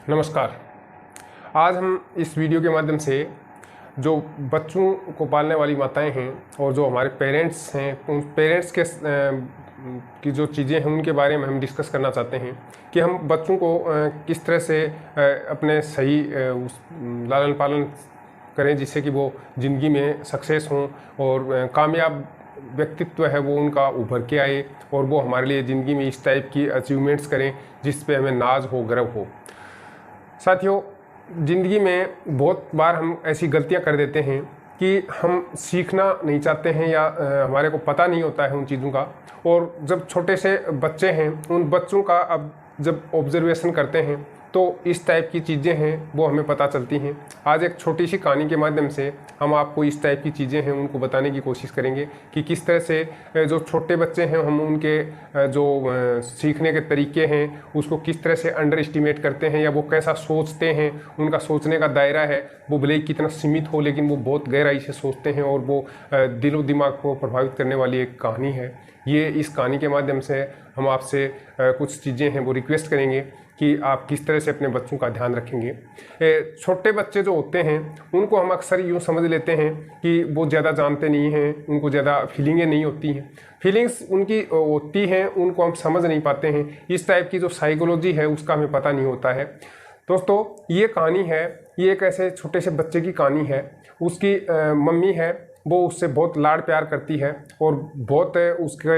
नमस्कार। आज हम इस वीडियो के माध्यम से जो बच्चों को पालने वाली माताएं हैं और जो हमारे पेरेंट्स हैं उन पेरेंट्स के की जो चीज़ें हैं उनके बारे में हम डिस्कस करना चाहते हैं कि हम बच्चों को किस तरह से अपने सही लालन पालन करें जिससे कि वो ज़िंदगी में सक्सेस हों और कामयाब व्यक्तित्व है वो उनका उभर के आए और वो हमारे लिए ज़िंदगी में इस टाइप की अचीवमेंट्स करें जिस पे हमें नाज हो, गर्व हो। साथियों, ज़िंदगी में बहुत बार हम ऐसी गलतियां कर देते हैं कि हम सीखना नहीं चाहते हैं या हमारे को पता नहीं होता है उन चीज़ों का। और जब छोटे से बच्चे हैं उन बच्चों का अब जब ऑब्जर्वेशन करते हैं तो इस टाइप की चीज़ें हैं वो हमें पता चलती हैं। आज एक छोटी सी कहानी के माध्यम से हम आपको इस टाइप की चीज़ें हैं उनको बताने की कोशिश करेंगे कि किस तरह से जो छोटे बच्चे हैं हम उनके जो सीखने के तरीके हैं उसको किस तरह से अंडर एस्टिमेट करते हैं या वो कैसा सोचते हैं। उनका सोचने का दायरा है वो भले ही कितना सीमित हो लेकिन वो बहुत गहराई से सोचते हैं और वो दिलो दिमाग को प्रभावित करने वाली एक कहानी है। ये इस कहानी के माध्यम से हम आपसे कुछ चीज़ें हैं वो रिक्वेस्ट करेंगे कि आप किस तरह से अपने बच्चों का ध्यान रखेंगे। छोटे बच्चे जो होते हैं उनको हम अक्सर यूँ समझ लेते हैं कि वो ज़्यादा जानते नहीं हैं, उनको ज़्यादा फीलिंगें नहीं होती हैं। फीलिंग्स उनकी होती हैं, उनको हम समझ नहीं पाते हैं। इस टाइप की जो साइकोलॉजी है उसका हमें पता नहीं होता है। दोस्तों, ये कहानी है, ये एक ऐसे छोटे से बच्चे की कहानी है। उसकी मम्मी है वो उससे बहुत लाड़ प्यार करती है और बहुत उसके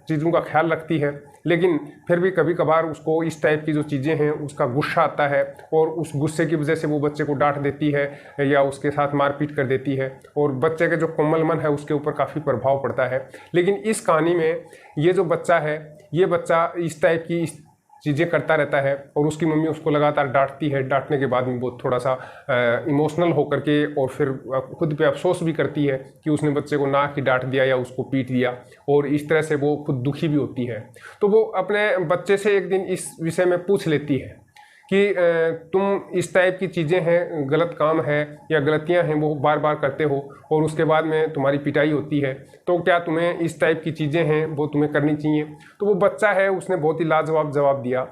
चीज़ों का ख्याल रखती है, लेकिन फिर भी कभी कभार उसको इस टाइप की जो चीज़ें हैं उसका गुस्सा आता है और उस गुस्से की वजह से वो बच्चे को डांट देती है या उसके साथ मारपीट कर देती है और बच्चे के जो कोमल मन है उसके ऊपर काफ़ी प्रभाव पड़ता है। लेकिन इस कहानी में ये जो बच्चा है ये बच्चा इस टाइप की चीज़ें करता रहता है और उसकी मम्मी उसको लगातार डांटती है। डांटने के बाद में वो थोड़ा सा इमोशनल होकर के और फिर खुद पे अफसोस भी करती है कि उसने बच्चे को ना कि डांट दिया या उसको पीट दिया, और इस तरह से वो खुद दुखी भी होती है। तो वो अपने बच्चे से एक दिन इस विषय में पूछ लेती है कि तुम इस टाइप की चीज़ें हैं, गलत काम है या गलतियां हैं वो बार बार करते हो और उसके बाद में तुम्हारी पिटाई होती है, तो क्या तुम्हें इस टाइप की चीज़ें हैं वो तुम्हें करनी चाहिए। तो वो बच्चा है उसने बहुत ही लाजवाब जवाब दिया।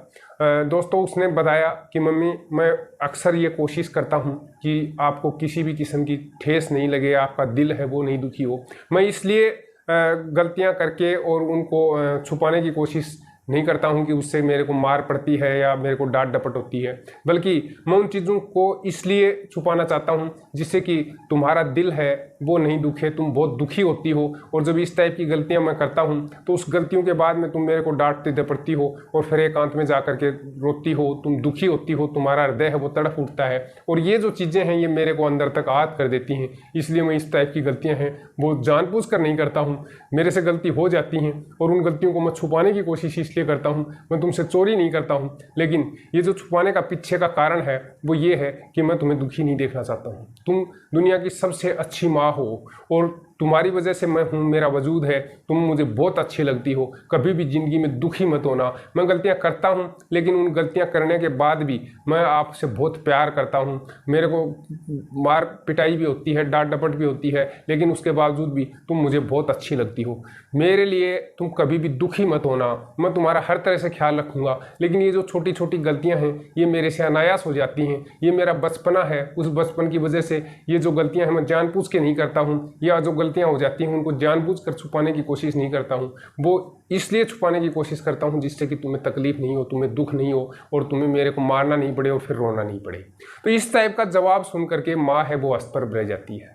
दोस्तों, उसने बताया कि मम्मी, मैं अक्सर ये कोशिश करता हूँ कि आपको किसी भी किस्म की ठेस नहीं लगे, आपका दिल है वो नहीं दुखी हो। मैं इसलिए गलतियाँ करके और उनको छुपाने की कोशिश नहीं करता हूं कि उससे मेरे को मार पड़ती है या मेरे को डांट डपट होती है, बल्कि मैं उन चीज़ों को इसलिए छुपाना चाहता हूं जिससे कि तुम्हारा दिल है वो नहीं दुखे। तुम बहुत दुखी होती हो और जब इस टाइप की गलतियां मैं करता हूं तो उस गलतियों के बाद में तुम मेरे को डांटती डपटती हो और फिर एकांत में जा कर के रोती हो, तुम दुखी होती हो, तुम्हारा हृदय है वो तड़प उठता है और ये जो चीज़ें हैं ये मेरे को अंदर तक आहत कर देती हैं। इसलिए मैं इस टाइप की गलतियाँ हैं वो जानबूझ कर नहीं करता हूँ, मेरे से गलती हो जाती हैं और उन गलतियों को मैं छुपाने की कोशिश इसलिए करता हूँ। मैं तुमसे चोरी नहीं करता हूँ, लेकिन ये जो छुपाने का पीछे का कारण है वो ये है कि मैं तुम्हें दुखी नहीं देखना चाहता हूँ। तुम दुनिया की सबसे अच्छी माँ हो और तुम्हारी वजह से मैं हूँ, मेरा वजूद है, तुम मुझे बहुत अच्छी लगती हो। कभी भी ज़िंदगी में दुखी मत होना। मैं गलतियाँ करता हूँ लेकिन उन गलतियाँ करने के बाद भी मैं आपसे बहुत प्यार करता हूँ। मेरे को मार पिटाई भी होती है, डांट डपट भी होती है, लेकिन उसके बावजूद भी तुम मुझे बहुत अच्छी लगती हो। मेरे लिए तुम कभी भी दुखी मत होना, मैं तुम्हारा हर तरह से ख्याल रखूँगा। लेकिन ये जो छोटी छोटी गलतियाँ हैं ये मेरे से अनायास हो जाती हैं। ये मेरा बचपना है, उस बचपन की वजह से ये जो गलतियाँ हैं मैं जानबूझ के नहीं करता हूँ, या जो गलतियां हो जाती हैं उनको जानबूझकर छुपाने की कोशिश नहीं करता हूं। वो इसलिए छुपाने की कोशिश करता हूं जिससे कि तुम्हें तकलीफ नहीं हो, तुम्हें दुख नहीं हो और तुम्हें मेरे को मारना नहीं पड़े और फिर रोना नहीं पड़े। तो इस टाइप का जवाब सुन करके माँ है वो अस्तरब रह जाती है।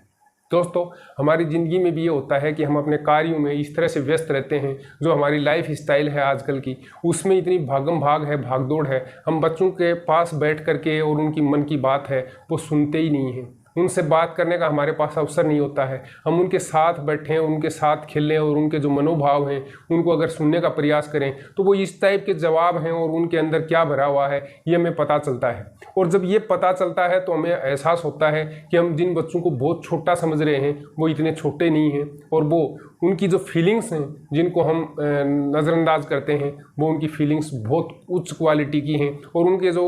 दोस्तों, हमारी ज़िंदगी में भी ये होता है कि हम अपने कार्यों में इस तरह से व्यस्त रहते हैं, जो हमारी लाइफ स्टाइल है आजकल की उसमें इतनी भागम भाग है, भागदौड़ है, हम बच्चों के पास बैठ करके और उनकी मन की बात है वो सुनते ही नहीं हैं। उनसे बात करने का हमारे पास अवसर नहीं होता है। हम उनके साथ बैठें, उनके साथ खेलें और उनके जो मनोभाव हैं उनको अगर सुनने का प्रयास करें तो वो इस टाइप के जवाब हैं और उनके अंदर क्या भरा हुआ है ये हमें पता चलता है। और जब ये पता चलता है तो हमें एहसास होता है कि हम जिन बच्चों को बहुत छोटा समझ रहे हैं वो इतने छोटे नहीं हैं और वो उनकी जो फीलिंग्स हैं जिनको हम नज़रअंदाज करते हैं वो उनकी फीलिंग्स बहुत उच्च क्वालिटी की हैं और उनके जो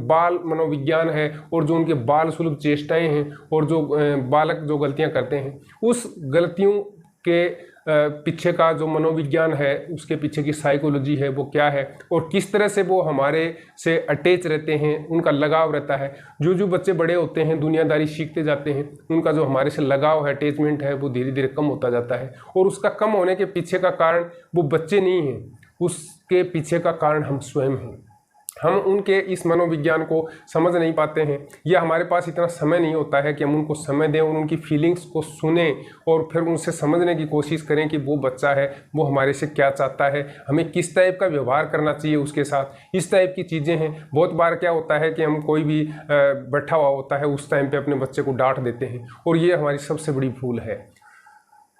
बाल मनोविज्ञान है और जो उनके बाल सुलभ चेष्टाएं हैं और जो बालक जो गलतियां करते हैं उस गलतियों के पीछे का जो मनोविज्ञान है, उसके पीछे की साइकोलॉजी है वो क्या है, और किस तरह से वो हमारे से अटैच रहते हैं, उनका लगाव रहता है। जो बच्चे बड़े होते हैं, दुनियादारी सीखते जाते हैं, उनका जो हमारे से लगाव है, अटैचमेंट है, वो धीरे धीरे कम होता जाता है। और उसका कम होने के पीछे का कारण वो बच्चे नहीं हैं, उसके पीछे का कारण हम स्वयं हैं। हम उनके इस मनोविज्ञान को समझ नहीं पाते हैं, या हमारे पास इतना समय नहीं होता है कि हम उनको समय दें और उनकी फीलिंग्स को सुने और फिर उनसे समझने की कोशिश करें कि वो बच्चा है, वो हमारे से क्या चाहता है, हमें किस टाइप का व्यवहार करना चाहिए उसके साथ। इस टाइप की चीज़ें हैं। बहुत बार क्या होता है कि हम कोई भी बैठा हुआ होता है उस टाइम पे अपने बच्चे को डांट देते हैं, और ये हमारी सबसे बड़ी भूल है।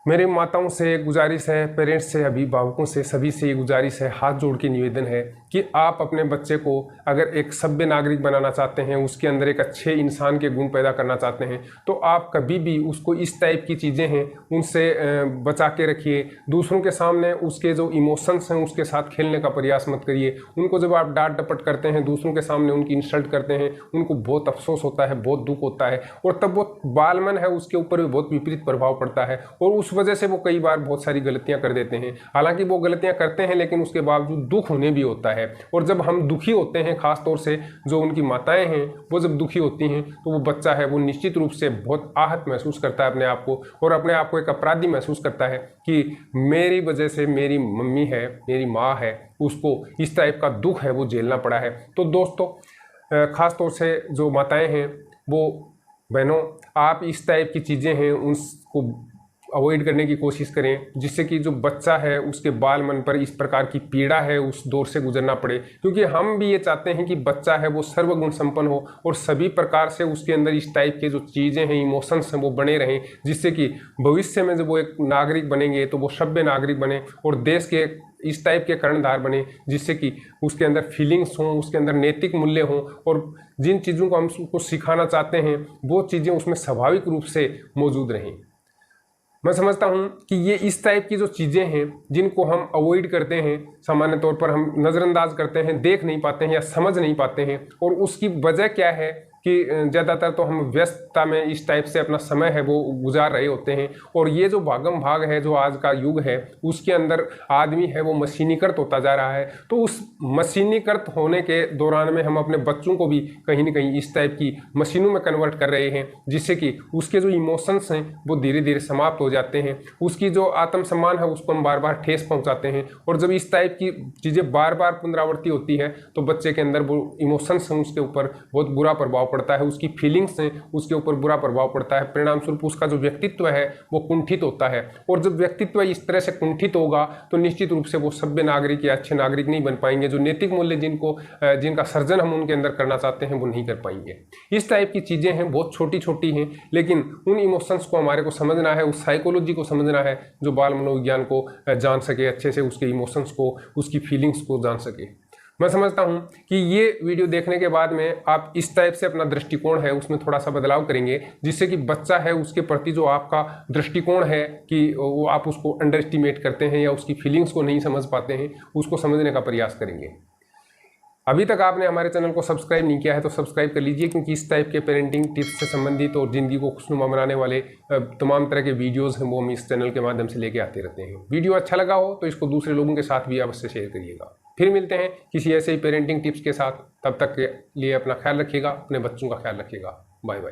मेरे माताओं से गुजारिश है, पेरेंट्स से, अभिभावकों से, सभी से ये गुजारिश है, हाथ जोड़ के निवेदन है कि आप अपने बच्चे को अगर एक सभ्य नागरिक बनाना चाहते हैं, उसके अंदर एक अच्छे इंसान के गुण पैदा करना चाहते हैं, तो आप कभी भी उसको इस टाइप की चीज़ें हैं उनसे बचा के रखिए। दूसरों के सामने उसके जो इमोशंस हैं उसके साथ खेलने का प्रयास मत करिए। उनको जब आप डांट डपट करते हैं, दूसरों के सामने उनकी इंसल्ट करते हैं, उनको बहुत अफसोस होता है, बहुत दुख होता है, और तब वो बालमन है उसके ऊपर भी बहुत विपरीत प्रभाव पड़ता है, और उस वजह से वो कई बार बहुत सारी गलतियां कर देते हैं। हालांकि वो गलतियां करते हैं, लेकिन उसके बावजूद दुख होने भी होता है। और जब हम दुखी होते हैं, खास तौर से जो उनकी माताएं हैं वो जब दुखी होती हैं, तो वो बच्चा है वो निश्चित रूप से बहुत आहत महसूस करता है अपने आप को, और अपने आप को एक अपराधी महसूस करता है कि मेरी वजह से मेरी मम्मी है, मेरी माँ है, उसको इस टाइप का दुख है वो झेलना पड़ा है। तो दोस्तों, खास तौर से जो माताएं हैं, वो बहनों, आप इस टाइप की चीज़ें हैं उनको अवॉइड करने की कोशिश करें, जिससे कि जो बच्चा है उसके बाल मन पर इस प्रकार की पीड़ा है उस दौर से गुजरना पड़े। क्योंकि हम भी ये चाहते हैं कि बच्चा है वो सर्वगुण संपन्न हो, और सभी प्रकार से उसके अंदर इस टाइप के जो चीज़ें हैं, इमोशंस हैं, वो बने रहें, जिससे कि भविष्य में जब वो एक नागरिक बनेंगे तो वो सभ्य नागरिक बने और देश के इस टाइप के कर्णधार बने, जिससे कि उसके अंदर फीलिंग्स हों, उसके अंदर नैतिक मूल्य हों, और जिन चीज़ों को हम उसको सिखाना चाहते हैं वो चीज़ें उसमें स्वाभाविक रूप से मौजूद रहें। मैं समझता हूं कि ये इस टाइप की जो चीज़ें हैं जिनको हम अवॉइड करते हैं, सामान्य तौर पर हम नज़रअंदाज करते हैं, देख नहीं पाते हैं या समझ नहीं पाते हैं, और उसकी वजह क्या है कि ज़्यादातर तो हम व्यस्तता में इस टाइप से अपना समय है वो गुजार रहे होते हैं। और ये जो भागम भाग है जो आज का युग है, उसके अंदर आदमी है वो मशीनीकृत होता जा रहा है। तो उस मशीनीकृत होने के दौरान में हम अपने बच्चों को भी कहीं ना कहीं इस टाइप की मशीनों में कन्वर्ट कर रहे हैं, जिससे कि उसके जो इमोशंस हैं वो धीरे धीरे समाप्त हो जाते हैं। उसकी जो आत्मसम्मान है उसको हम बार बार ठेस पहुँचाते हैं, और जब इस टाइप की चीज़ें बार बार पुनरावृत्ति होती है तो बच्चे के अंदर वो इमोशंस हैं उसके ऊपर बहुत बुरा प्रभाव पड़ता है, उसकी फीलिंग्स हैं उसके ऊपर बुरा प्रभाव पड़ता है। परिणाम स्वरूप उसका जो व्यक्तित्व है वो कुंठित होता है, और जब व्यक्तित्व इस तरह से कुंठित होगा तो निश्चित रूप से वो सभ्य नागरिक या अच्छे नागरिक नहीं बन पाएंगे। जो नैतिक मूल्य जिनका सर्जन हम उनके अंदर करना चाहते हैं वो नहीं कर पाएंगे। इस टाइप की चीज़ें हैं, बहुत छोटी छोटी हैं, लेकिन उन इमोशंस को हमारे को समझना है, उस साइकोलॉजी को समझना है जो बाल मनोविज्ञान को जान सके अच्छे से, उसके इमोशंस को, उसकी फीलिंग्स को जान सके। मैं समझता हूं कि ये वीडियो देखने के बाद में आप इस टाइप से अपना दृष्टिकोण है उसमें थोड़ा सा बदलाव करेंगे, जिससे कि बच्चा है उसके प्रति जो आपका दृष्टिकोण है कि वो आप उसको अंडर एस्टिमेट करते हैं या उसकी फीलिंग्स को नहीं समझ पाते हैं, उसको समझने का प्रयास करेंगे। अभी तक आपने हमारे चैनल को सब्सक्राइब नहीं किया है तो सब्सक्राइब कर लीजिए, क्योंकि इस टाइप के पेरेंटिंग टिप्स से संबंधित और ज़िंदगी को खुशनुमा बनाने वाले तमाम तरह के वीडियोस हैं वो हम इस चैनल के माध्यम से लेके आते रहते हैं। वीडियो अच्छा लगा हो तो इसको दूसरे लोगों के साथ भी अवश्य शेयर करिएगा। फिर मिलते हैं किसी ऐसे ही पेरेंटिंग टिप्स के साथ, तब तक के लिए अपना ख्याल रखिएगा, अपने बच्चों का ख्याल रखिएगा। Bye bye.